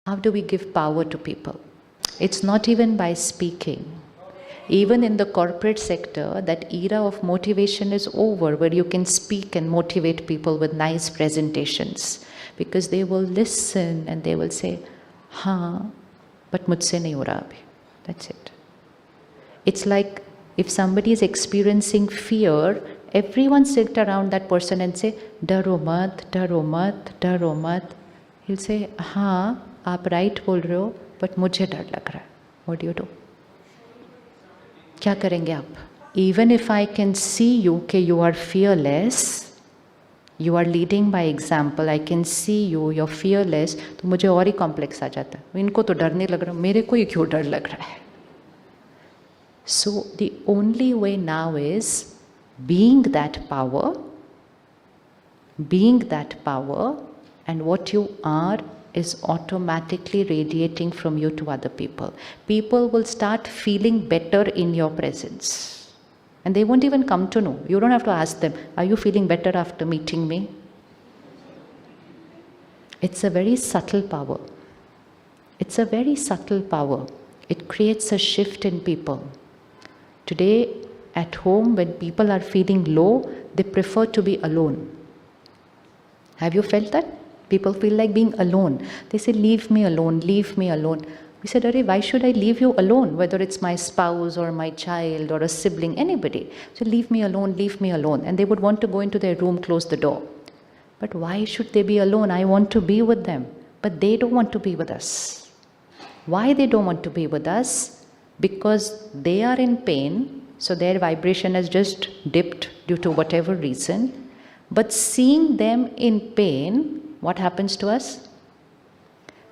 How do we give power to people? It's not even by speaking. Even in the corporate sector, that era of motivation is over, where you can speak and motivate people with nice presentations, because they will listen and they will say, हाँ, but मुझसे नहीं हो रहा अभी. That's it. It's like if somebody is experiencing fear, everyone sit around that person and say, डरो मत, डरो मत, डरो मत. He'll say, हाँ, आप right बोल रहे हो, but मुझे डर लग रहा है. What do you do? क्या करेंगे आप? Even if I can see you कि you are fearless, you are leading by example, I can see you, you're fearless, तो मुझे और ही कॉम्प्लेक्स आ जाता है. इनको तो डर नहीं लग रहा, मेरे को ही क्यों डर लग रहा है? So the only way now is being that power, and what you are is automatically radiating from you to other people. People will start feeling better in your presence. And they won't even come to know. You don't have to ask them, are you feeling better after meeting me? It's a very subtle power. It's a very subtle power. It creates a shift in people. Today, at home, when people are feeling low, they prefer to be alone. Have you felt that? People feel like being alone. They say, leave me alone, leave me alone. We said, Arey, why should I leave you alone? Whether it's my spouse or my child or a sibling, anybody. So leave me alone, leave me alone. And they would want to go into their room, close the door. But why should they be alone? I want to be with them. But they don't want to be with us. Why they don't want to be with us? Because they are in pain. So their vibration has just dipped due to whatever reason. But seeing them in pain, what happens to us?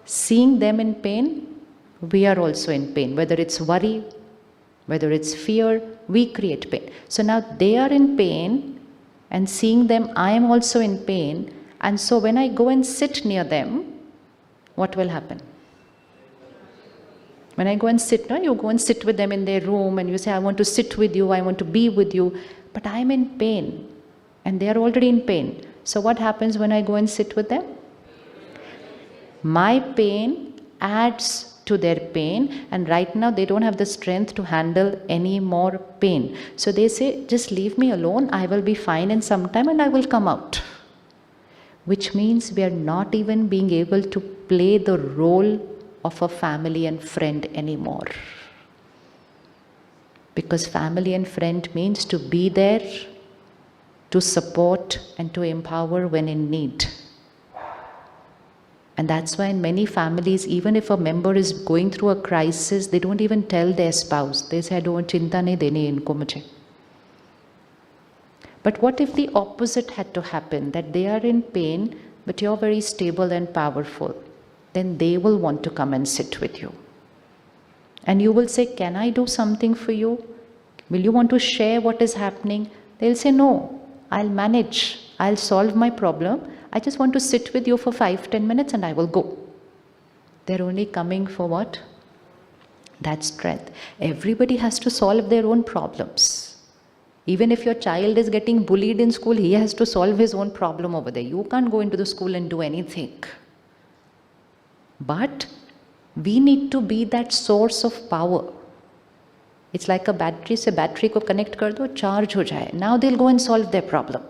Seeing them in pain, we are also in pain. Whether it's worry, whether it's fear, we create pain. So now they are in pain, and seeing them, I am also in pain. And so when I go and sit near them, what will happen? When I go and sit, no, you go and sit with them in their room and you say, I want to sit with you, I want to be with you, but I am in pain and they are already in pain. So what happens when I go and sit with them? My pain adds to their pain, and right now they don't have the strength to handle any more pain. So they say, just leave me alone, I will be fine in some time and I will come out. Which means we are not even being able to play the role of a family and friend anymore. Because family and friend means to be there, to support and to empower when in need. And that's why in many families, even if a member is going through a crisis, they don't even tell their spouse. They say, I don't chinta nahi deni inko mujhe. But what if the opposite had to happen, that they are in pain, but you're very stable and powerful? Then they will want to come and sit with you. And you will say, can I do something for you? Will you want to share what is happening? They'll say, no, I'll manage. I'll solve my problem. I just want to sit with you for 5-10 minutes and I will go. They're only coming for what? That strength. Everybody has to solve their own problems. Even if your child is getting bullied in school, he has to solve his own problem over there. You can't go into the school and do anything. But we need to be that source of power. It's like a battery. Se battery ko connect kar do, charge ho jaye. Now they'll go and solve their problem.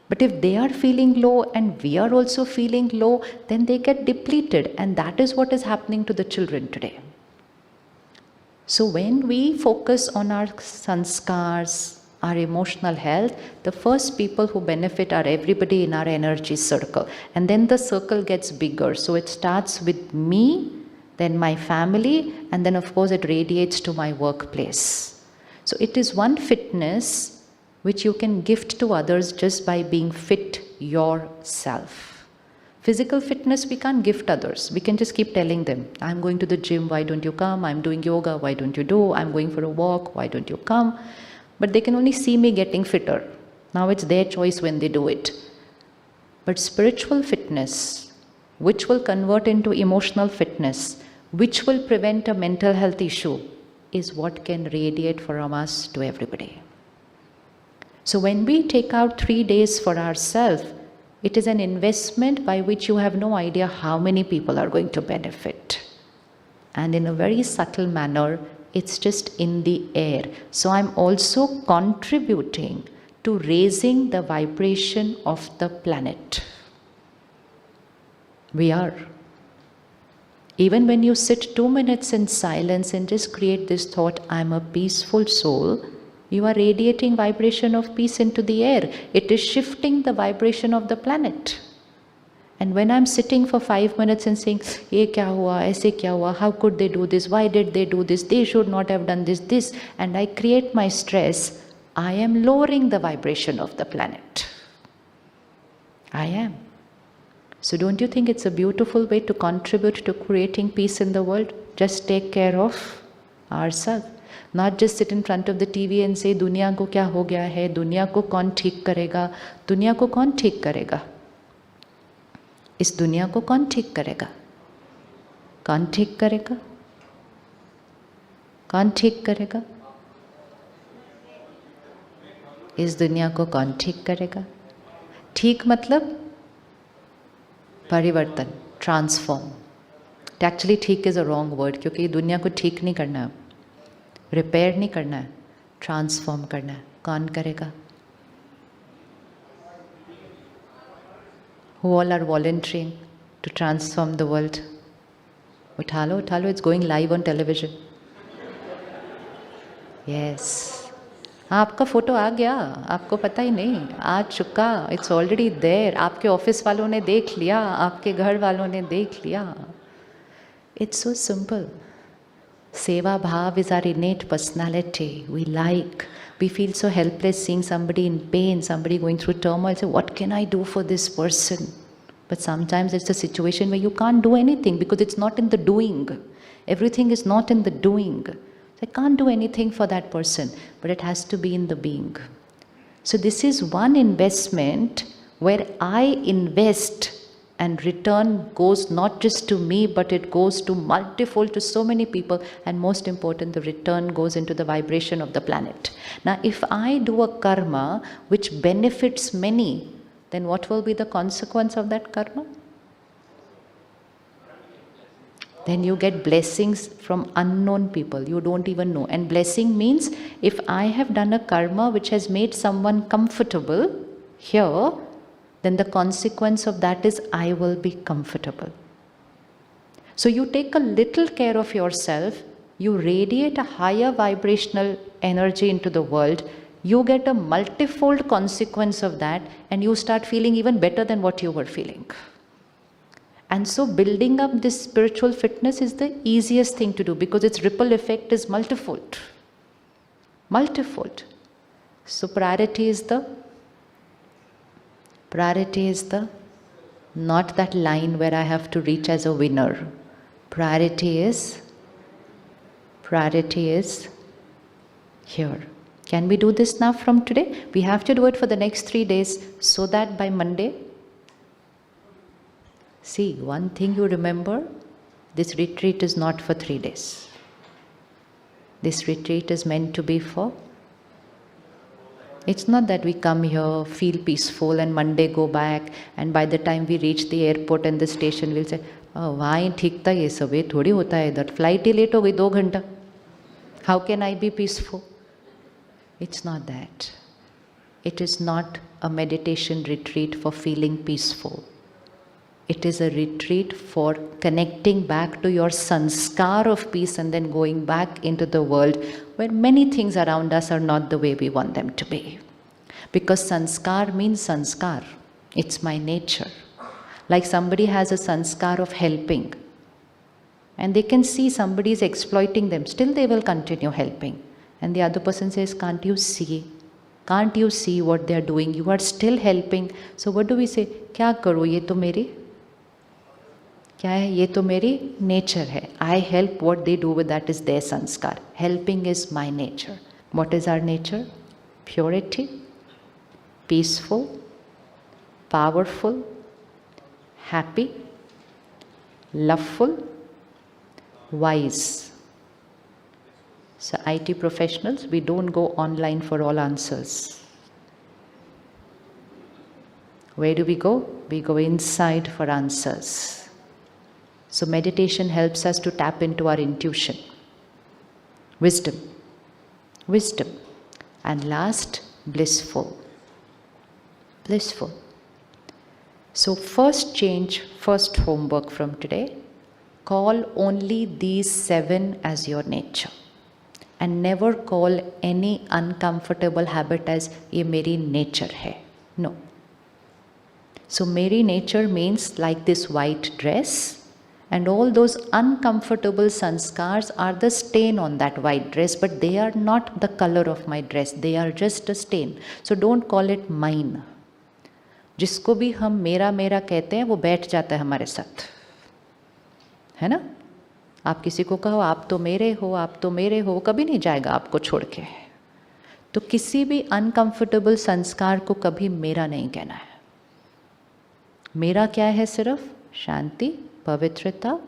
But if they are feeling low and we are also feeling low, then they get depleted. And that is what is happening to the children today. So when we focus on our sanskars, our emotional health, the first people who benefit are everybody in our energy circle. And then the circle gets bigger. So it starts with me, then my family, and then of course it radiates to my workplace. So it is one fitness which you can gift to others just by being fit yourself. Physical fitness we can't gift others. We can just keep telling them, I'm going to the gym, why don't you come? I'm doing yoga, why don't you do? I'm going for a walk, why don't you come? But they can only see me getting fitter. Now it's their choice when they do it. But spiritual fitness, which will convert into emotional fitness, which will prevent a mental health issue, is what can radiate from us to everybody. So when we take out 3 days for ourselves, It is an investment by which you have no idea how many people are going to benefit. And in a very subtle manner, it's just in the air. So I'm also contributing to raising the vibration of the planet. We are. Even when you sit 2 minutes in silence and just create this thought, I'm a peaceful soul, you are radiating vibration of peace into the air. It is shifting the vibration of the planet. And when I'm sitting for 5 minutes and saying, ye kya hua, aise kya hua, how could they do this, why did they do this, they should not have done this, and I create my stress, I am lowering the vibration of the planet. I am. So don't you think it's a beautiful way to contribute to creating peace in the world? Just take care of ourselves. Not just sit in front of the TV and say, दुनिया को क्या हो गया है, दुनिया को कौन ठीक करेगा, दुनिया को कौन ठीक करेगा? इस दुनिया को कौन ठीक करेगा? कौन ठीक करेगा? कौन ठीक करेगा? इस दुनिया को कौन ठीक करेगा? ठीक मतलब परिवर्तन, ट्रांसफॉर्म. एक्चुअली ठीक इज़ अ रॉन्ग वर्ड, क्योंकि ये दुनिया को ठीक नहीं करना है, रिपेयर नहीं करना है, ट्रांसफॉर्म करना है. कौन करेगा? Who all are volunteering to transform the world? उठा लो, it's going live on television. Yes. आपका फोटो आ गया, आपको पता ही नहीं, आ चुका, इट्स ऑलरेडी देयर. आपके ऑफिस वालों ने देख लिया, आपके घर वालों ने देख लिया. It's so simple. Seva bhav is our innate personality. We like, we feel so helpless seeing somebody in pain, somebody going through turmoil. Say, what can I do for this person? But sometimes it's a situation where you can't do anything because it's not in the doing. Everything is not in the doing. I can't do anything for that person, but it has to be in the being. So this is one investment where I invest and return goes not just to me, but it goes to multifold to so many people, and most important, the return goes into the vibration of the planet. Now, if I do a karma which benefits many, then what will be the consequence of that karma? Then you get blessings from unknown people, you don't even know. And blessing means, if I have done a karma which has made someone comfortable here, then the consequence of that is I will be comfortable. So you take a little care of yourself, you radiate a higher vibrational energy into the world, you get a multifold consequence of that, and you start feeling even better than what you were feeling. And so building up this spiritual fitness is the easiest thing to do because its ripple effect is multifold. Multifold. So priority is not that line where I have to reach as a winner. Priority is here. Can we do this now from today? We have to do it for the next 3 days so that by Monday, see, one thing you remember, this retreat is not for 3 days. This retreat is meant to be for, it's not that we come here, feel peaceful and Monday go back, and by the time we reach the airport and the station, we'll say, oh, why ठीक था ये सब, ये थोड़ी होता है इधर, flight ही late हो गई 2 घंटा. How can I be peaceful? It's not that. It is not a meditation retreat for feeling peaceful. It is a retreat for connecting back to your sanskar of peace and then going back into the world where many things around us are not the way we want them to be. Because sanskar means sanskar. It's my nature. Like somebody has a sanskar of helping and they can see somebody is exploiting them, still they will continue helping. And the other person says, can't you see? Can't you see what they are doing? You are still helping. So what do we say? क्या करो, ये तो मेरी क्या है, ये तो मेरी nature है. I help, what they do with that is their sanskar. Helping is my nature. What is our nature? Purity, peaceful, powerful, happy, loveful, wise. So IT professionals, we don't go online for all answers. Where do we go? We go inside for answers. So meditation helps us to tap into our intuition. Wisdom. Wisdom. And last, blissful. Blissful. So first change, first homework from today, call only these 7 as your nature. And never call any uncomfortable habit as ये मेरी nature है. No. So मेरी nature means like this white dress, and all those uncomfortable sanskars are the stain on that white dress, but they are not the color of my dress. They are just a stain. So don't call it mine. जिसको भी हम मेरा मेरा कहते हैं वो बैठ जाता है हमारे साथ, है ना? आप किसी को कहो आप तो मेरे हो, आप तो मेरे हो, वो कभी नहीं जाएगा आपको छोड़ के. तो किसी भी अनकंफर्टेबल संस्कार को कभी मेरा नहीं कहना है. मेरा क्या है? सिर्फ शांति, पवित्रता,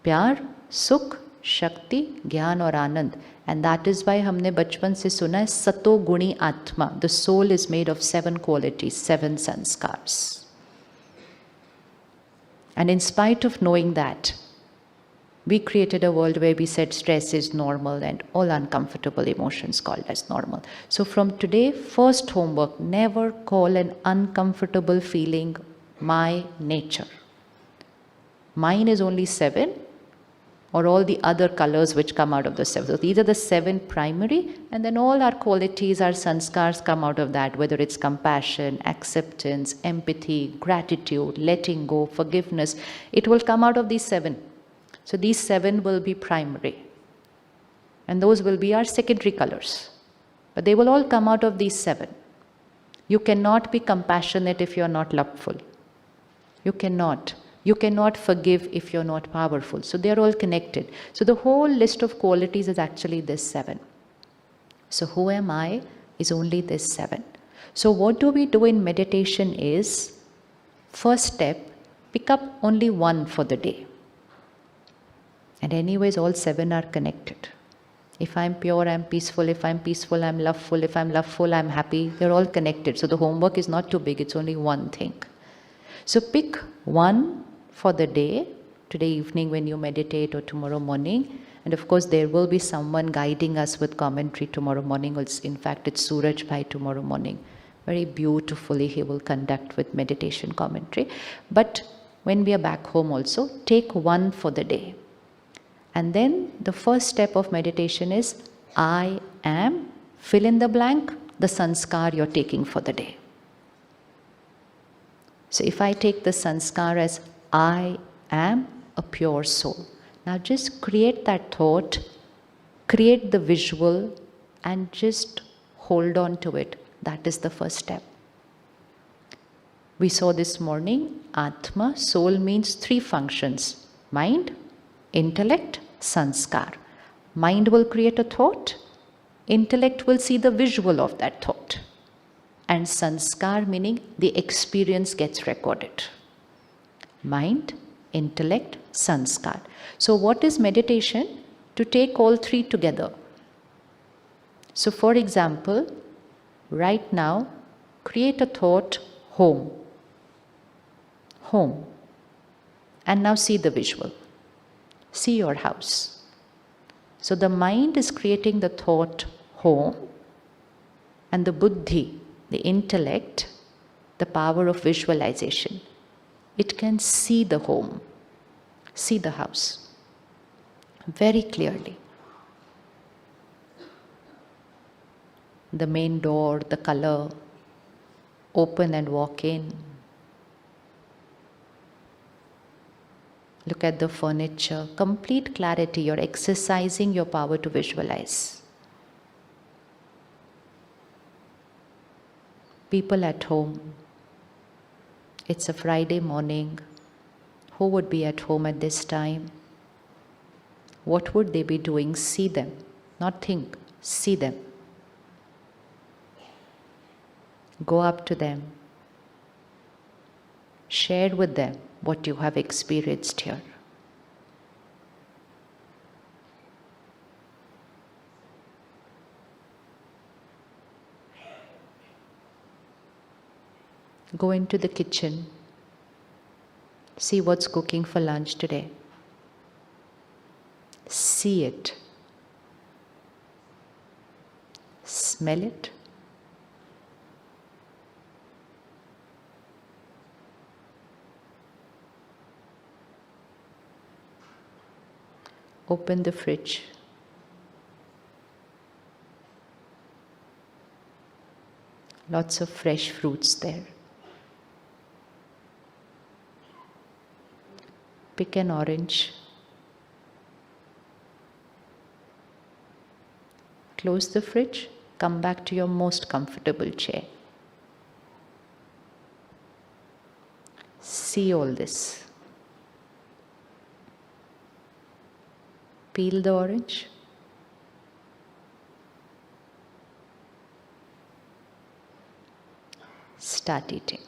प्यार, सुख, शक्ति, ज्ञान और आनंद. एंड दैट इज वाई हमने बचपन से सुना है सतो गुणी आत्मा. The soul is made of 7 qualities, 7 sanskars. And in spite of knowing that, we created a world where we said stress is normal and all uncomfortable emotions called as normal. So from today, first homework, never call an uncomfortable feeling my nature. Mine is only 7, or all the other colors which come out of the 7. So these are the 7 primary, and then all our qualities, our sanskars come out of that, whether it's compassion, acceptance, empathy, gratitude, letting go, forgiveness. It will come out of these 7. So these 7 will be primary, and those will be our secondary colors. But they will all come out of these 7. You cannot be compassionate if you're not loveful. You cannot. You cannot forgive if you're not powerful. So they're all connected. So the whole list of qualities is actually this 7. So who am I is only this 7. So what do we do in meditation is, first step, pick up only 1 for the day. And anyways, all 7 are connected. If I'm pure, I'm peaceful. If I'm peaceful, I'm loveful. If I'm loveful, I'm happy. They're all connected. So the homework is not too big. It's only 1 thing. So pick 1 for the day, today evening when you meditate, or tomorrow morning. And of course, there will be someone guiding us with commentary tomorrow morning. In fact, it's Suraj Bhai tomorrow morning. Very beautifully he will conduct with meditation commentary. But when we are back home also, take 1 for the day. And then the first step of meditation is, I am, fill in the blank, the sanskar you're taking for the day. So if I take the sanskar as, I am a pure soul. Now just create that thought, create the visual, and just hold on to it. That is the first step. We saw this morning, Atma, soul means 3 functions: mind, intellect, sanskar. Mind will create a thought, intellect will see the visual of that thought, and sanskar meaning the experience gets recorded. Mind, intellect, sanskar. So what is meditation? To take all 3 together. So for example, right now, create a thought, home. Home. And now see the visual. See your house. So the mind is creating the thought home, and the buddhi, the intellect, the power of visualization, it can see the home, see the house very clearly. The main door, the color, open and walk in. Look at the furniture, complete clarity. You're exercising your power to visualize. People at home. It's a Friday morning. Who would be at home at this time? What would they be doing? See them, not think, see them. Go up to them. Share with them what you have experienced here. Go into the kitchen. See what's cooking for lunch today. See it. Smell it. Open the fridge. Lots of fresh fruits there. Pick an orange. Close the fridge. Come back to your most comfortable chair. See all this. Peel the orange. Start eating.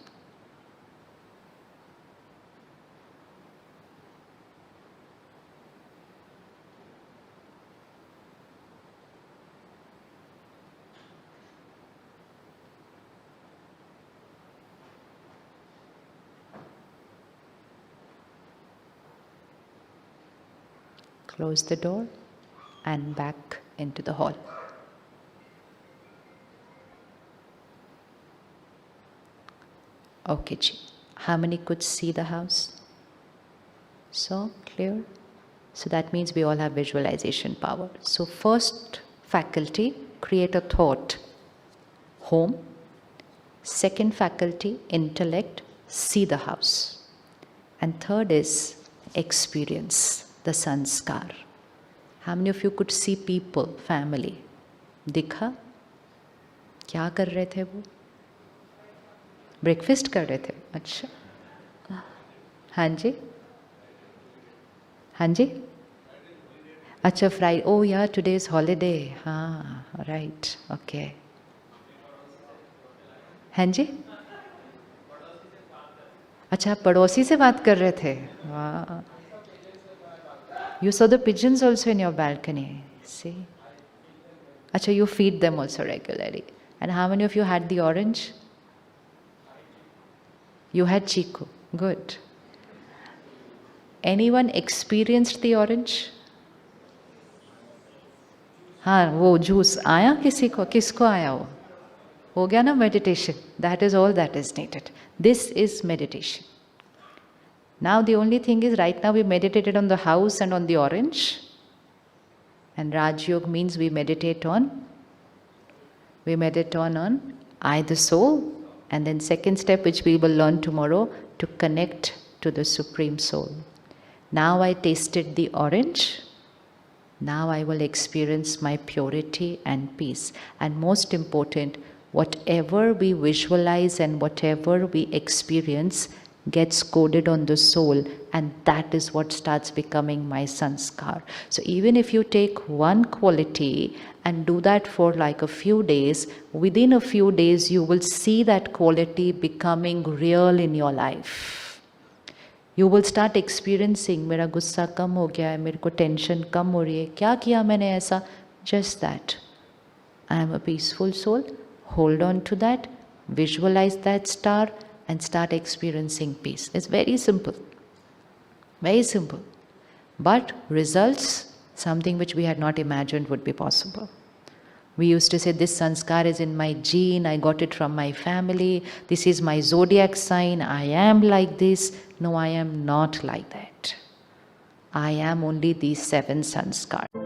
Close the door and back into the hall. Okay, ji. How many could see the house? So clear? So that means we all have visualization power. So first faculty, create a thought, home. Second faculty, intellect, see the house. And third is experience, the sanskar. How many of you could see people, family? दिखा? क्या कर रहे थे वो? Breakfast कर रहे थे. अच्छा. हाँ जी. हाँ जी. अच्छा, Friday. Oh yeah, today is holiday. हाँ, right. Okay. हाँ जी. अच्छा, पड़ोसी से बात कर रहे थे. वाह. You saw the pigeons also in your balcony. See? Acha, you feed them also regularly. And how many of you had the orange? You had Chiku. Good. Anyone experienced the orange? हाँ, वो juice आया किसी को? किसको आया वो? हो गया ना meditation. That is all that is needed. This is meditation. Now the only thing is, right now we meditated on the house and on the orange. And Raj Yoga means we meditate on I, the soul. And then second step, which we will learn tomorrow, to connect to the Supreme Soul. Now I tasted the orange. Now I will experience my purity and peace. And most important, whatever we visualize and whatever we experience gets coded on the soul, and that is what starts becoming my sanskar. So even if you take one quality and do that for like a few days, within a few days you will see that quality becoming real in your life. You will start experiencing, मेरा गुस्सा कम हो गया है, मेरे को tension कम हो रही है, क्या किया मैंने ऐसा? Just that. I am a peaceful soul. Hold on to that. Visualize that star and start experiencing peace. It's very simple. Very simple. But results, something which we had not imagined would be possible. We used to say, this sanskar is in my gene, I got it from my family, this is my zodiac sign, I am like this. No, I am not like that. I am only these 7 sanskars.